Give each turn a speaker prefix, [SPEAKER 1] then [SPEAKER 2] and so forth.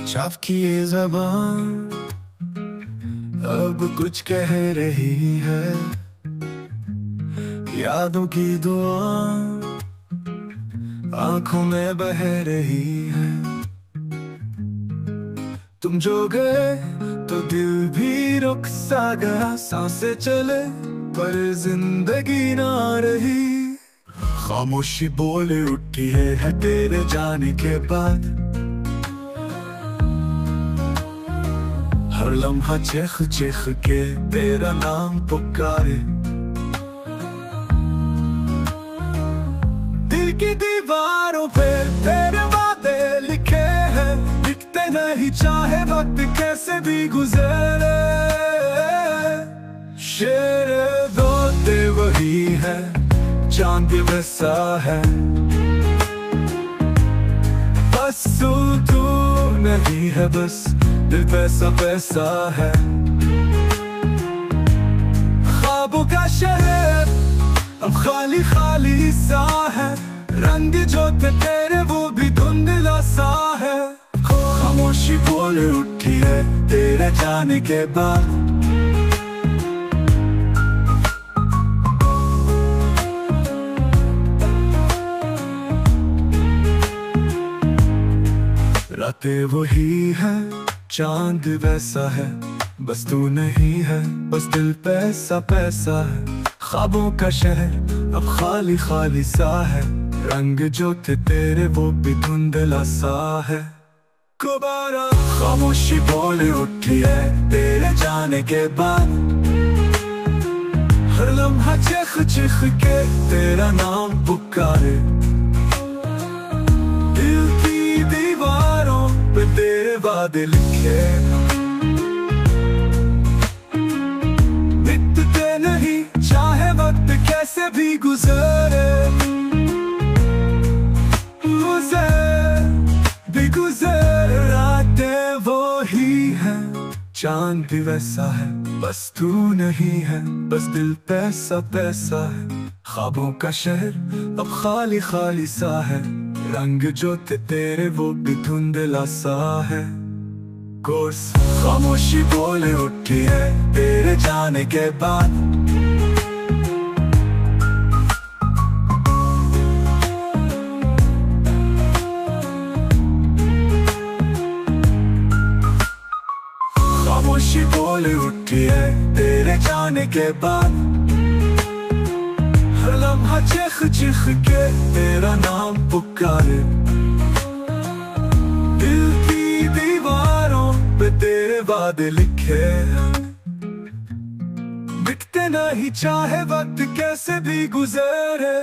[SPEAKER 1] छाप की ये ज़बान अब कुछ कह रही है। यादों की दुआ आंखों में बह रही है। तुम जो गए तो दिल भी रुक सा गया। सांसें चले पर जिंदगी ना रही। खामोशी बोले उठी है तेरे जाने के बाद। हर लम्हा चीख चीख के तेरा नाम पुकारे। दिल की दीवारों पे तेरे वादे लिखे हैं। दिखते नहीं चाहे वक्त कैसे भी गुजरे। शेर दोते वही है, चांद वैसा है। बस तू नहीं है, बस दिल पैसा पैसा है। ख्वाबों का शहर अब खाली खाली सा है। रंग जो थे तेरे वो भी धुंधला सा है। खामोशी बोल उठी है तेरे जाने के बाद। रातें वही है, चांद वैसा है। बस तू नहीं है, बस दिल पैसा पैसा है। ख्वाबों का शहर अब खाली खाली सा है। रंग जो थे तेरे वो भी धुंधला सा है। दोबारा खामोशी बोल उठी है तेरे जाने के बाद। हर लम्हा चीख चीख के तेरा नाम पुकारे। दिल की दीवारों पे तेरे वादे लिखे। मिटते नहीं चाहे वक्त कैसे भी गुजरे। रातें वो ही है, चांद भी वैसा है। बस तू नहीं है, बस दिल पैसा पैसा है। ख्वाबों का शहर अब खाली खाली सा है। रंग जो थे तेरे वो भी धुंधला सा है। कोर्स खामोशी बोले उठी है तेरे जाने के बाद। खामोशी बोले उठी है तेरे जाने के बाद। हर लम्हा चीख चीख के तेरा नाम पुकारे। दिल की दीवारों पे तेरे वादे लिखे। मिटते नहीं चाहे वक्त कैसे भी गुजरे।